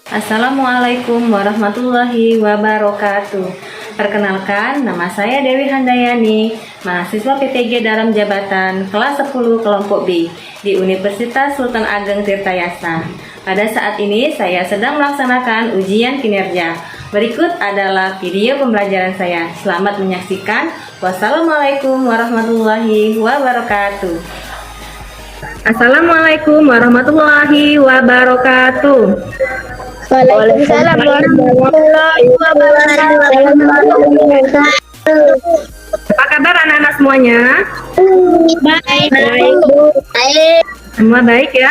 Assalamualaikum warahmatullahi wabarakatuh. Perkenalkan, nama saya Dewi Handayani, mahasiswa PTG dalam jabatan kelas 10 kelompok B di Universitas Sultan Ageng Tirtayasa. Pada saat ini saya sedang melaksanakan ujian kinerja. Berikut adalah video pembelajaran saya. Selamat menyaksikan. Wassalamualaikum warahmatullahi wabarakatuh. Assalamualaikum warahmatullahi wabarakatuh. Waalaikumsalam warahmatullahi wabarakatuh. Apa kabar anak-anak semuanya? Baik. Semua baik ya?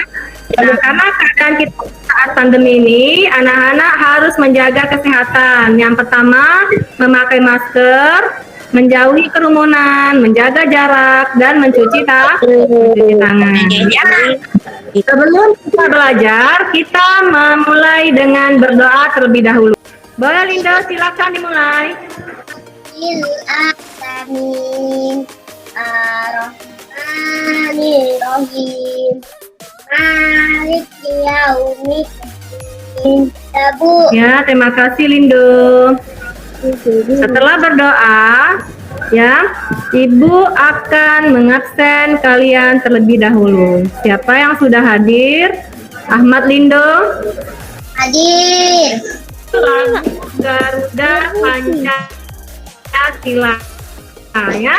Nah, karena keadaan kita saat pandemi ini, anak-anak harus menjaga kesehatan. Yang pertama, memakai masker, menjauhi kerumunan, menjaga jarak, dan mencuci tangan. Ya. Sebelum kita belajar, kita memulai dengan berdoa terlebih dahulu. Boleh Lindo, silakan dimulai. Bismillahirrahmanirrahim. Ar-Rahmanirrahim. Maliki yaumiddin. Ya, terima kasih Lindo. Setelah berdoa, ya, Ibu akan mengabsen kalian terlebih dahulu. Siapa yang sudah hadir? Ahmad Lindo. Hadir. Garuda Pancasila. Ya.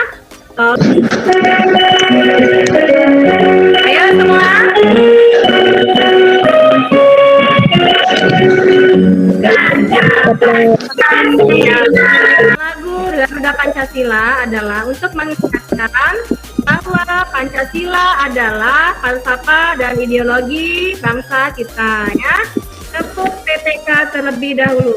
Ayo semua. Lagu Garuda Pancasila adalah untuk mengingatkan bahwa Pancasila adalah falsafah dan ideologi bangsa kita, ya. Tepuk PPK terlebih dahulu.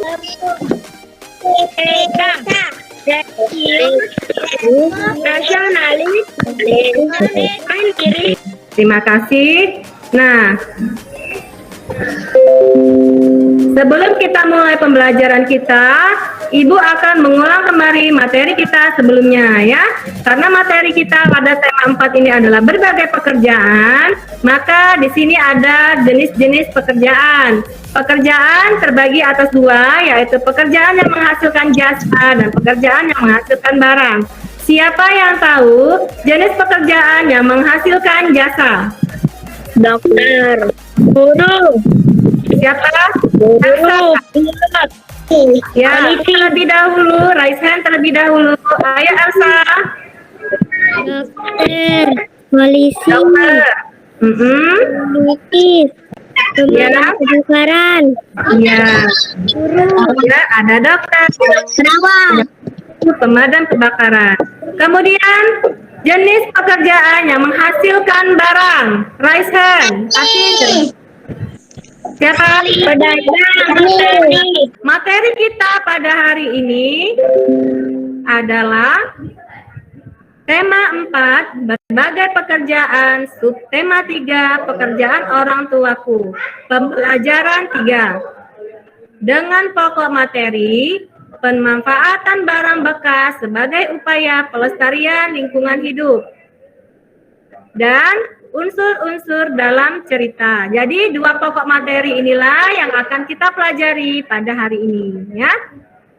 Nasionalis. Terima kasih. Nah, sebelum kita mulai pembelajaran kita, Ibu akan mengulang kembali materi kita sebelumnya, ya. Karena materi kita pada tema 4 ini adalah berbagai pekerjaan, maka di sini ada jenis-jenis pekerjaan. Pekerjaan terbagi atas dua, yaitu pekerjaan yang menghasilkan jasa dan pekerjaan yang menghasilkan barang. Siapa yang tahu jenis pekerjaan yang menghasilkan jasa? Dokter. Guru. Siapa? Guru. Ya, terlebih dahulu, raise hand terlebih dahulu. Ayo Elsa. Dokter. Polisi. Dokter. Politis. Pemadam kebakaran. Ya. Ya, ada dokter. Perawat. Pemadam kebakaran. Kemudian jenis pekerjaan yang menghasilkan barang. Raise hand. Kasih. Siapa? Pedagang. Materi kita pada hari ini adalah tema 4, berbagai pekerjaan, subtema 3, pekerjaan orang tuaku. Pembelajaran 3. Dengan pokok materi, pemanfaatan barang bekas sebagai upaya pelestarian lingkungan hidup. Dan unsur-unsur dalam cerita. Jadi dua pokok materi inilah yang akan kita pelajari pada hari ini, ya.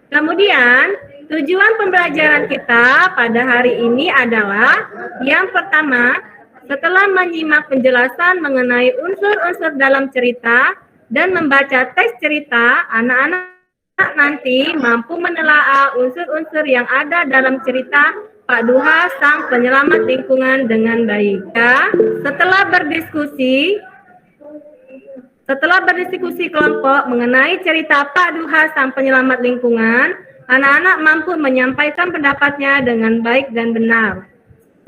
Kemudian tujuan pembelajaran kita pada hari ini adalah yang pertama, setelah menyimak penjelasan mengenai unsur-unsur dalam cerita dan membaca teks cerita, anak-anak nanti mampu menelaah unsur-unsur yang ada dalam cerita Pak Duha Sang Penyelamat Lingkungan dengan baik. Ya, setelah berdiskusi kelompok mengenai cerita Pak Duha Sang Penyelamat Lingkungan, anak-anak mampu menyampaikan pendapatnya dengan baik dan benar.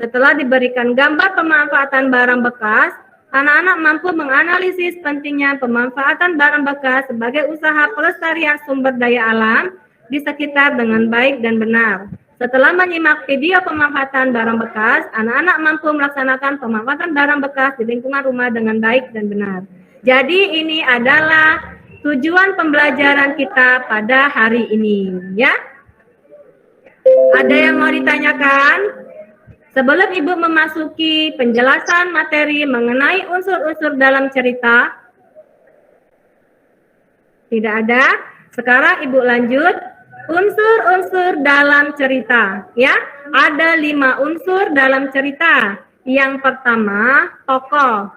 Setelah diberikan gambar pemanfaatan barang bekas, anak-anak mampu menganalisis pentingnya pemanfaatan barang bekas sebagai usaha pelestarian sumber daya alam di sekitar dengan baik dan benar. Setelah menyimak video pemanfaatan barang bekas, anak-anak mampu melaksanakan pemanfaatan barang bekas di lingkungan rumah dengan baik dan benar. Jadi ini adalah tujuan pembelajaran kita pada hari ini, ya. Ada yang mau ditanyakan? Sebelum Ibu memasuki penjelasan materi mengenai unsur-unsur dalam cerita, Tidak ada. Sekarang Ibu lanjut. Unsur-unsur dalam cerita. Ya, ada 5 unsur dalam cerita. Yang pertama, tokoh.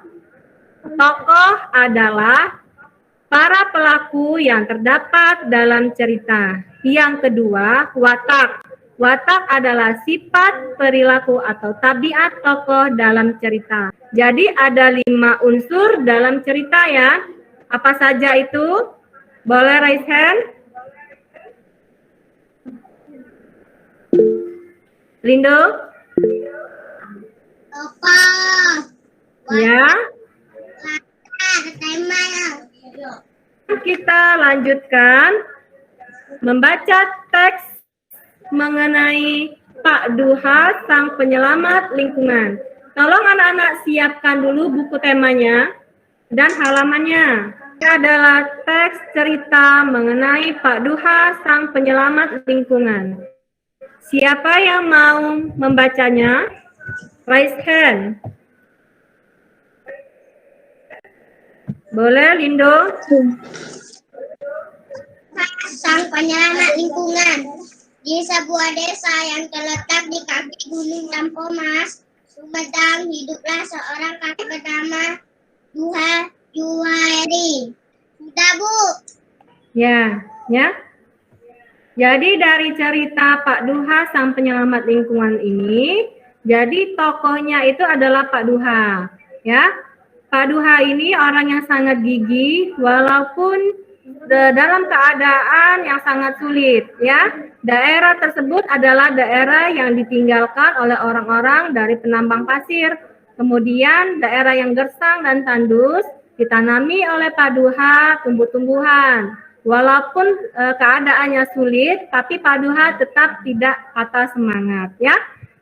Tokoh adalah para pelaku yang terdapat dalam cerita. Yang kedua, watak. Watak adalah sifat, perilaku, atau tabiat tokoh dalam cerita. Jadi ada 5 unsur dalam cerita ya. Apa saja itu? Boleh raise hand? Lindo? Tokoh. Ya. Tema. Kita lanjutkan membaca teks mengenai Pak Duha Sang Penyelamat Lingkungan. Tolong anak-anak siapkan dulu buku temanya dan halamannya. Ini adalah teks cerita mengenai Pak Duha Sang Penyelamat Lingkungan. Siapa yang mau membacanya? Raise hand. Boleh, Lindo? Sang penyelamat lingkungan. Di sebuah desa yang terletak di kaki Gunung Tampomas, Sumedang, hiduplah seorang kakek bernama Duha Juwairi. Sudah, Bu. Ya. Jadi dari cerita Pak Duha Sang Penyelamat Lingkungan ini, jadi tokohnya itu adalah Pak Duha. Ya, Pak Duha ini orang yang sangat gigih, walaupun dalam keadaan yang sangat sulit. Ya, daerah tersebut adalah daerah yang ditinggalkan oleh orang-orang dari penambang pasir. Kemudian daerah yang gersang dan tandus ditanami oleh Pak Duha tumbuh-tumbuhan. Walaupun keadaannya sulit, tapi Pak Duha tetap tidak patah semangat, ya.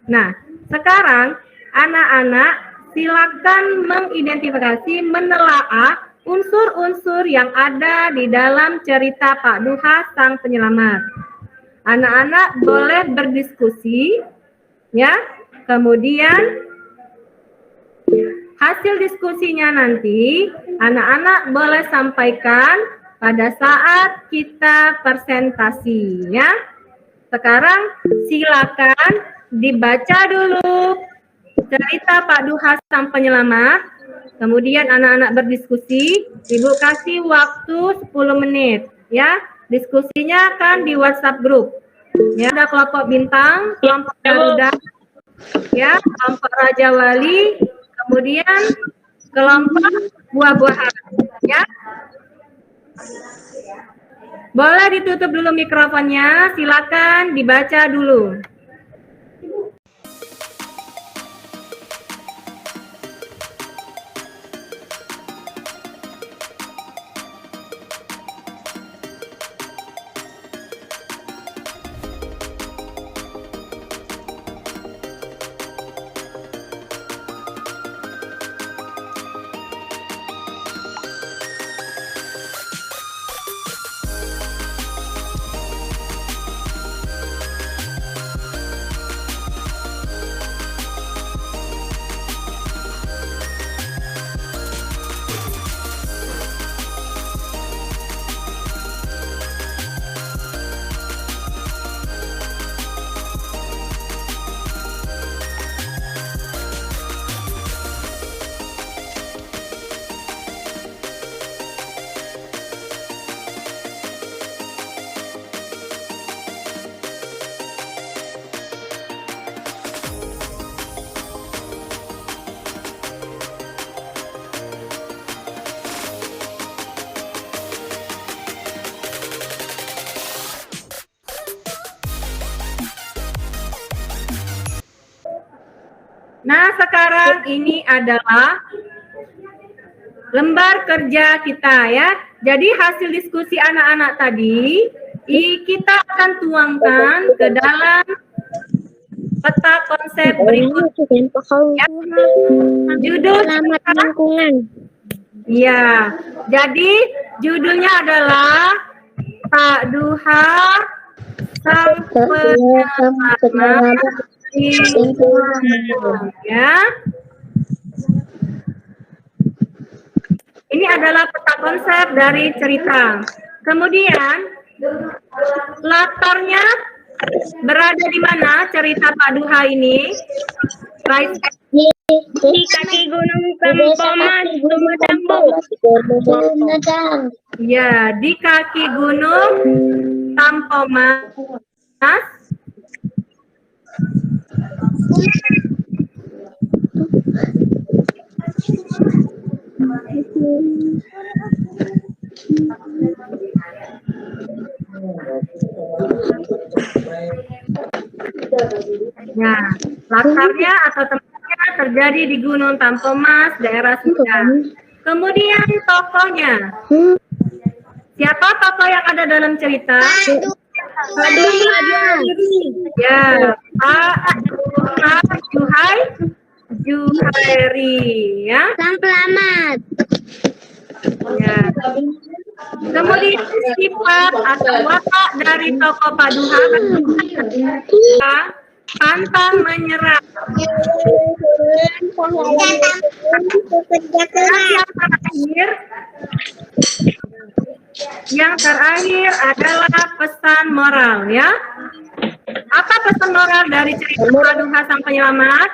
Nah, sekarang anak-anak silakan mengidentifikasi, menelaah unsur-unsur yang ada di dalam cerita Pak Duha Sang Penyelamat. Anak-anak boleh berdiskusi, ya. Kemudian hasil diskusinya nanti anak-anak boleh sampaikan pada saat kita presentasi, ya. Sekarang silakan dibaca dulu cerita Pak Duha Sang Penyelamat. Kemudian anak-anak berdiskusi. Ibu kasih waktu 10 menit, ya. Diskusinya kan di WhatsApp grup. Ya, ada kelompok bintang, kelompok Garuda, ya, kelompok Raja Wali, kemudian kelompok buah-buahan, ya. Boleh ditutup dulu mikrofonnya, silakan dibaca dulu. Nah, sekarang ini adalah lembar kerja kita, ya. Jadi hasil diskusi anak-anak tadi kita akan tuangkan ke dalam peta konsep berikut. Ya. Judul Selamat lingkungan. ya. Jadi judulnya adalah Pak Duha Sang Penyelamat Lingkungan. Ya. Ini adalah peta konsep dari cerita. Kemudian latarnya berada di mana cerita Pak Duha ini? Di kaki Gunung Tampomas, Sumedang, Bu. Ya, di kaki Gunung Tampomas. Nah, latarnya atau tempatnya terjadi di Gunung Tampomas, daerah Sumedang. Kemudian tokohnya. Siapa tokoh yang ada dalam cerita? Pak Duha. Ya, Pak Juhairi, ya. Sang Pelamat. Ya. Kemudian sifat atau watak dari tokoh Pak Duha pantang menyerah. Yang terakhir adalah pesan moral, ya. Apa pesan moral dari cerita Pak Duha Sang Penyelamat?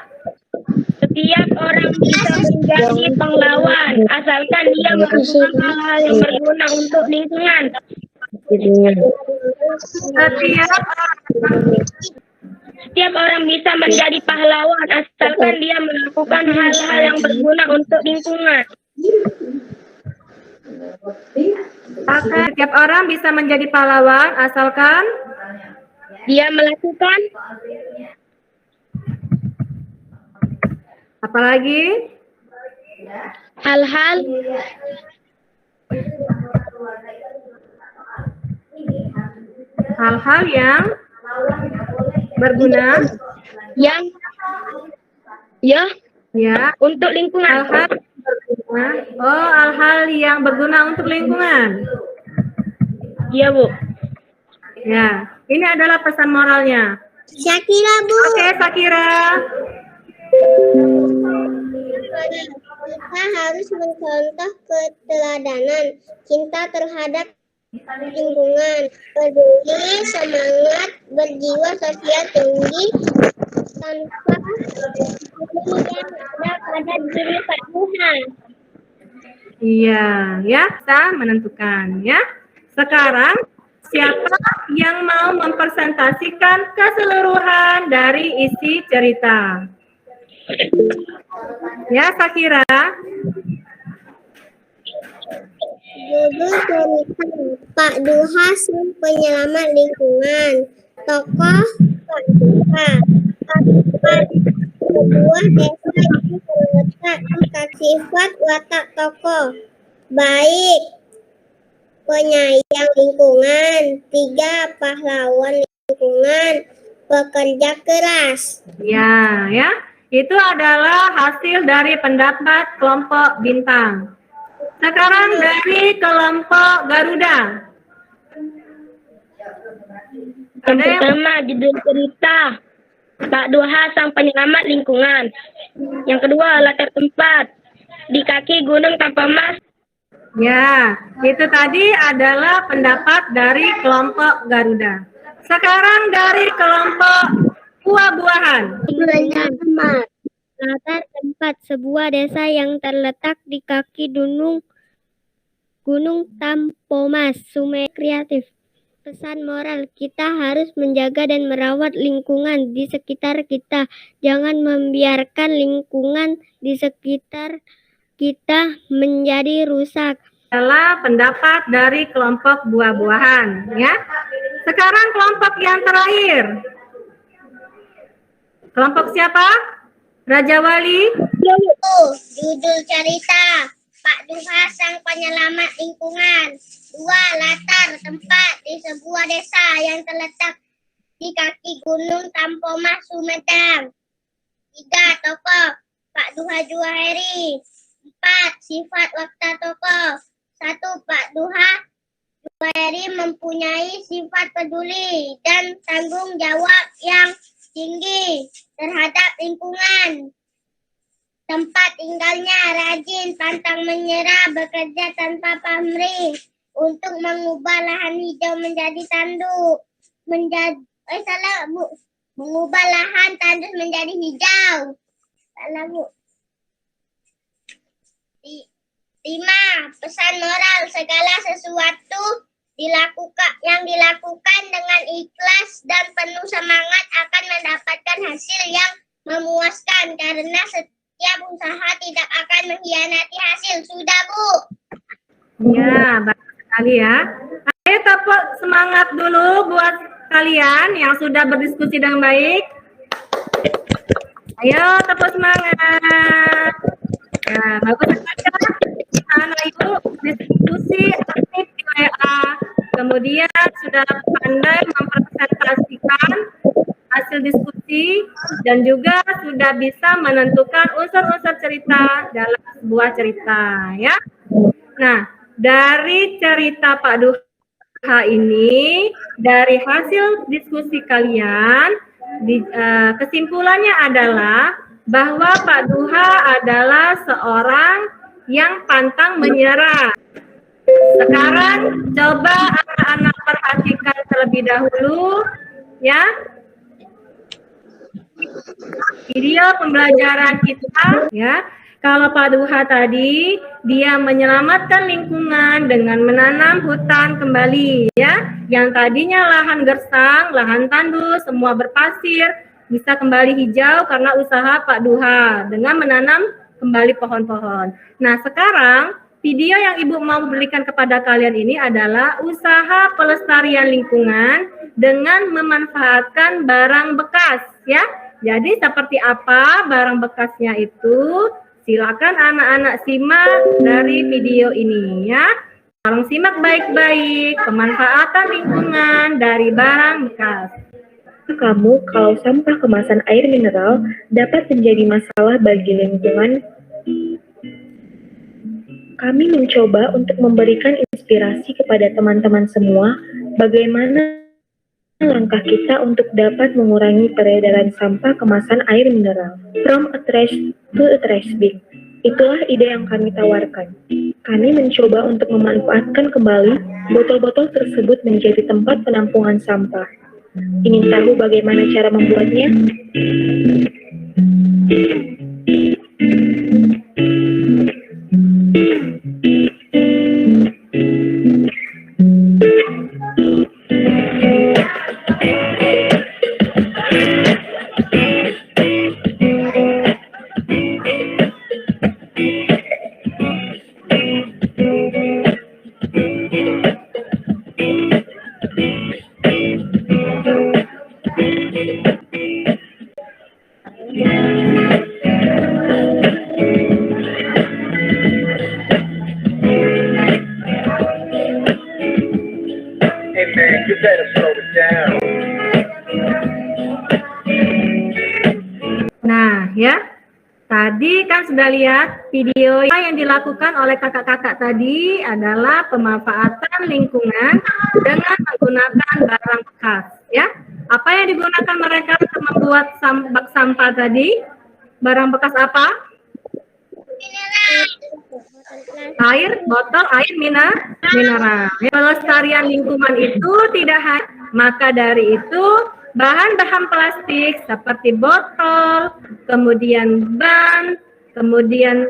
Setiap orang bisa menjadi pahlawan asalkan dia melakukan hal-hal yang berguna untuk lingkungan. Setiap orang bisa menjadi pahlawan asalkan dia melakukan hal-hal yang berguna untuk lingkungan. Setiap orang bisa menjadi pahlawan asalkan Dia melakukan apalagi hal-hal hal-hal yang berguna, yang ya, untuk lingkungan. hal-hal berguna. Oh, hal-hal yang berguna untuk lingkungan. Iya, Bu. Ya, ini adalah pesan moralnya. Syakira, Bu. Oke, Sakira. Kita harus mencontoh keteladanan, cinta terhadap lingkungan, peduli, semangat, berjiwa sosial tinggi, tanpa yang ada pada diri Pak Duha. Iya, ya, kita menentukan, ya. Sekarang siapa yang mau mempresentasikan keseluruhan dari isi cerita? Ya, Sakira. Judul cerita Pak Duha Sang Penyelamat Lingkungan. Tokoh Pak Duha. Tempat sebuah desa yang terletak di kaki sifat watak tokoh. Baik, penyayang lingkungan. 3, pahlawan lingkungan. Pekerja keras. Ya, ya. Itu adalah hasil dari pendapat kelompok bintang. Sekarang dari kelompok Garuda. Yang pertama, judul cerita Pak Duha Sang Penyelamat Lingkungan. Yang kedua, latar tempat di kaki Gunung Tampomas. Ya, itu tadi adalah pendapat dari kelompok Garuda. Sekarang dari kelompok buah-buahan. Latar tempat sebuah desa yang terletak di kaki Gunung Tampomas, Sungai Kreatif. Pesan moral, kita harus menjaga dan merawat lingkungan di sekitar kita. Jangan membiarkan lingkungan di sekitar kita menjadi rusak. Adalah pendapat dari kelompok buah-buahan, ya. Sekarang kelompok yang terakhir. Kelompok siapa? Raja Wali. Judul cerita Pak Duha Sang Penyelamat Lingkungan. 2, latar tempat di sebuah desa yang terletak di kaki Gunung Tampomas, Sumedang. 3, tokoh Pak Duha Juhairi. 4, sifat watak tokoh. 1, Pak Duha Juhairi mempunyai sifat peduli dan tanggung jawab yang tinggi terhadap lingkungan. Tempat tinggalnya rajin, pantang menyerah, bekerja tanpa pamrih, untuk mengubah lahan hijau menjadi tandus. Salah Bu. Mengubah lahan tandus menjadi hijau. Salah Bu. 5. Pesan moral, segala sesuatu yang dilakukan dengan ikhlas dan penuh semangat akan mendapatkan hasil yang memuaskan karena setiap usaha tidak akan mengkhianati hasil. Sudah Bu. Ya, baik sekali ya. Ayo tepuk semangat dulu buat kalian yang sudah berdiskusi dengan baik. Ayo tepuk semangat. Ya, bagus sekali. Anak yuk diskusi aktif di WA. Kemudian sudah pandai mempresentasikan hasil diskusi dan juga sudah bisa menentukan unsur-unsur cerita dalam sebuah cerita ya. Nah, dari cerita Pak Duha ini, dari hasil diskusi kalian, kesimpulannya adalah bahwa Pak Duha adalah seorang yang pantang menyerah. Sekarang coba anak-anak perhatikan terlebih dahulu ya video pembelajaran kita ya. Kalau Pak Duha tadi dia menyelamatkan lingkungan dengan menanam hutan kembali ya, yang tadinya lahan gersang, lahan tandus, semua berpasir bisa kembali hijau karena usaha Pak Duha dengan menanam kembali pohon-pohon. Nah, sekarang video yang Ibu mau berikan kepada kalian ini adalah usaha pelestarian lingkungan dengan memanfaatkan barang bekas ya. Jadi seperti apa barang bekasnya itu? Silakan anak-anak simak dari video ini ya. Tolong simak baik-baik pemanfaatan lingkungan dari barang bekas. Kamu kalau sampah kemasan air mineral dapat menjadi masalah bagi lingkungan. Kami mencoba untuk memberikan inspirasi kepada teman-teman semua bagaimana langkah kita untuk dapat mengurangi peredaran sampah kemasan air mineral. From a trash to a trash bin. Itulah ide yang kami tawarkan. Kami mencoba untuk memanfaatkan kembali botol-botol tersebut menjadi tempat penampungan sampah. Ingin tahu bagaimana cara membuatnya? Nah, ya. Tadi kan sudah lihat video yang dilakukan oleh kakak-kakak tadi adalah pemanfaatan lingkungan dengan menggunakan barang bekas, ya. Apa yang digunakan mereka untuk membuat bak sampah tadi? Barang bekas apa? Air, botol air mineral. Pelestarian lingkungan itu tidak hanya, maka dari itu bahan-bahan plastik seperti botol, kemudian ban, kemudian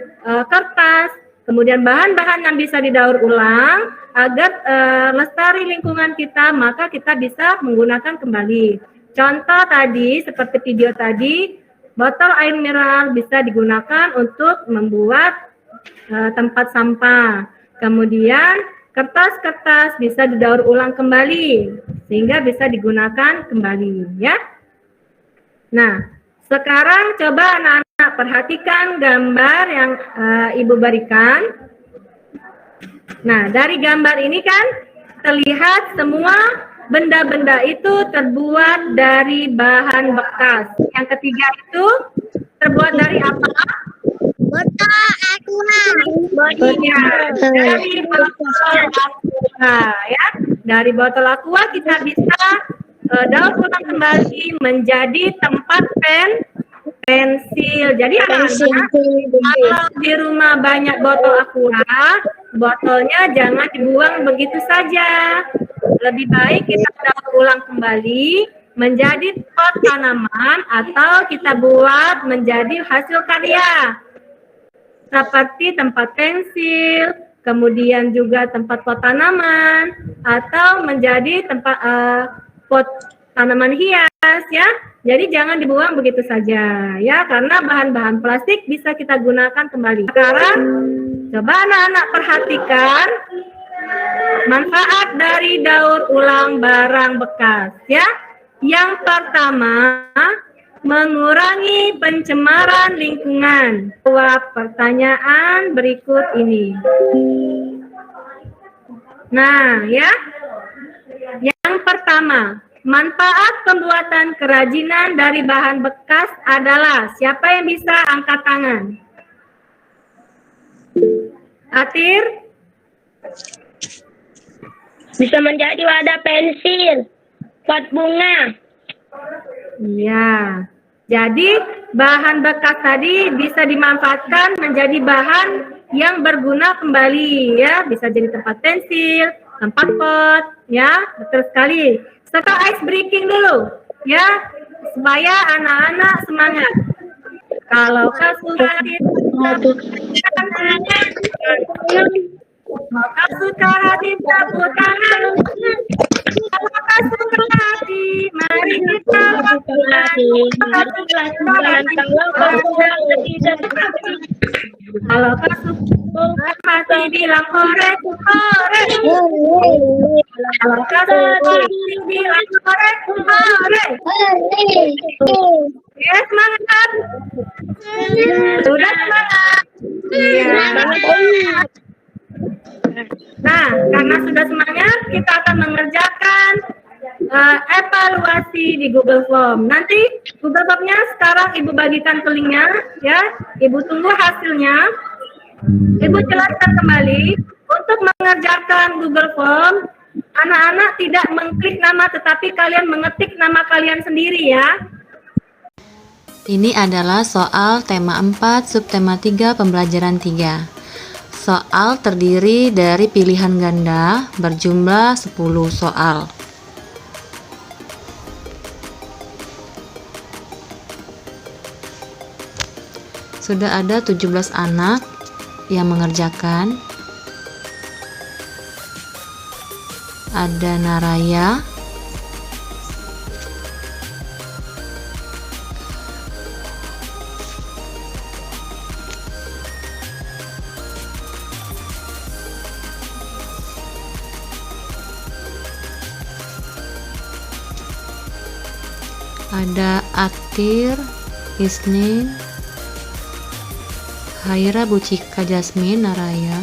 kertas, kemudian bahan-bahan yang bisa didaur ulang agar lestari lingkungan kita, maka kita bisa menggunakan kembali. Contoh tadi seperti video tadi, botol air mineral bisa digunakan untuk membuat tempat sampah. Kemudian kertas-kertas bisa didaur ulang kembali sehingga bisa digunakan kembali ya. Nah, sekarang coba anak-anak perhatikan gambar yang Ibu berikan. Nah, dari gambar ini kan terlihat semua benda-benda itu terbuat dari bahan bekas. Yang ketiga itu terbuat dari apa? Botol aqua. Iya, dari botol aqua ya. Dari botol aqua kita bisa daur ulang kembali menjadi tempat pensil. Jadi anak-anak, kalau di rumah banyak botol aqua, botolnya jangan dibuang begitu saja. Lebih baik kita daur ulang kembali menjadi pot tanaman atau kita buat menjadi hasil karya. Seperti tempat pensil, kemudian juga tempat pot tanaman, atau menjadi tempat pot tanaman hias ya. Jadi jangan dibuang begitu saja ya, karena bahan-bahan plastik bisa kita gunakan kembali. Sekarang coba anak-anak perhatikan manfaat dari daur ulang barang bekas ya. Yang pertama, mengurangi pencemaran lingkungan. Jawab pertanyaan berikut ini. Nah, ya. Yang pertama, manfaat pembuatan kerajinan dari bahan bekas adalah, siapa yang bisa angkat tangan? Atir? Bisa menjadi wadah pensil, pot bunga. Iya. Jadi bahan bekas tadi bisa dimanfaatkan menjadi bahan yang berguna kembali ya, bisa jadi tempat pensil, tempat pot ya, betul sekali. Serta ice breaking dulu ya, supaya anak-anak semangat. Kalau suka maka suka hati tepuk tangan. Maka suka hati, mari kita kalau suka hati bilang hore, hore. Kalau suka hati bilang hore, hore. Ya semangat. Sudah semangat. Iya. Nah, karena sudah semangat, kita akan mengerjakan evaluasi di Google Form. Nanti Google Form-nya sekarang Ibu bagikan ke link-nya, ya. Ibu tunggu hasilnya. Ibu jelaskan kembali, untuk mengerjakan Google Form, anak-anak tidak mengklik nama, tetapi kalian mengetik nama kalian sendiri, ya. Ini adalah soal tema 4, subtema 3, pembelajaran 3. Soal terdiri dari pilihan ganda berjumlah 10 soal. Sudah ada 17 anak yang mengerjakan. Ada Naraya, ada Atir, Isnin, Haira, Bucika, Jasmine, Naraya,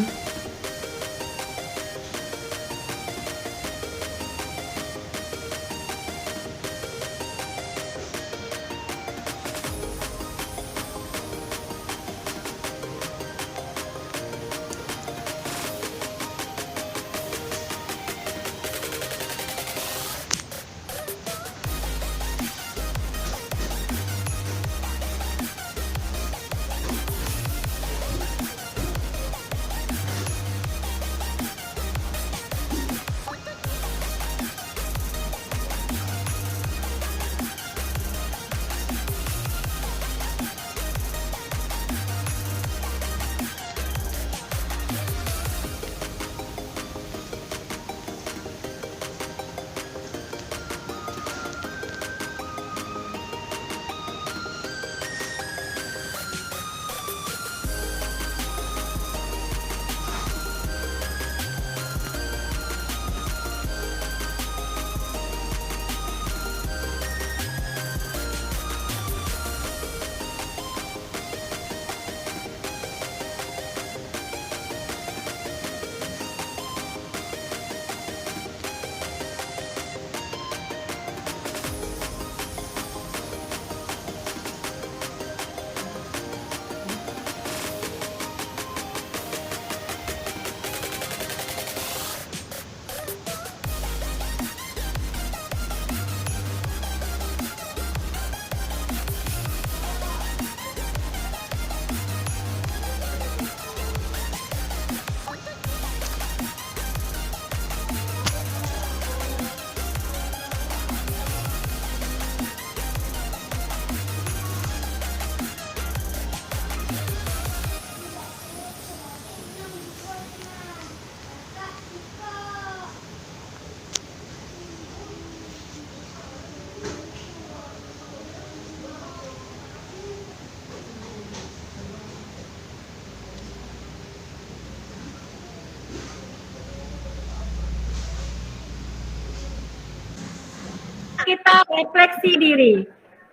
kita refleksi diri.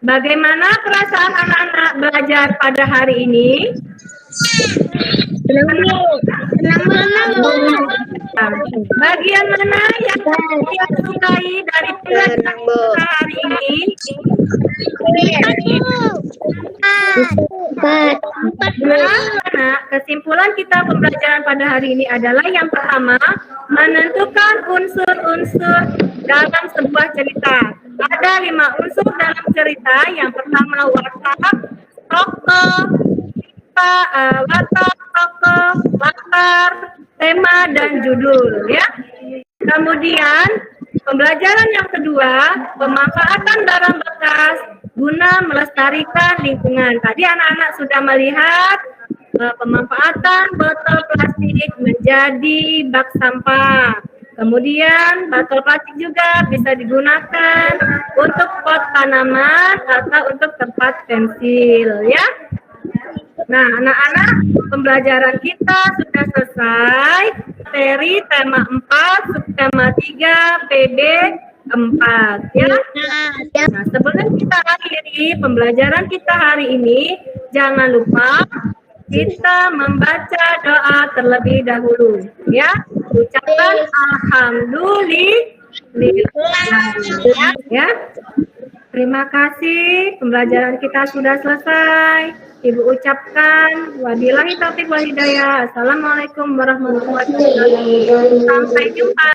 Bagaimana perasaan anak-anak belajar pada hari ini? Bagian mana yang kalian sukai dari pelajaran kita hari ini? Nah, kesimpulan kita pembelajaran pada hari ini adalah yang pertama, menentukan unsur-unsur dalam sebuah cerita. Ada 5 unsur dalam cerita. Yang pertama watak, tokoh, latar, tema, dan judul, ya. Kemudian pembelajaran yang kedua, pemanfaatan barang bekas guna melestarikan lingkungan. Tadi anak-anak sudah melihat pemanfaatan botol plastik menjadi bak sampah. Kemudian botol plastik juga bisa digunakan untuk pot tanaman atau untuk tempat pensil, ya. Nah, anak-anak, pembelajaran kita sudah selesai. Materi tema 4, subtema 3, PB 4, ya. Nah, sebelum kita akhiri pembelajaran kita hari ini, jangan lupa kita membaca doa terlebih dahulu, ya. Ucapkan alhamdulillah, ya. Terima kasih, pembelajaran kita sudah selesai. Ibu ucapkan wabillahi taufiq wal hidayah. Assalamualaikum warahmatullahi wabarakatuh. Sampai jumpa.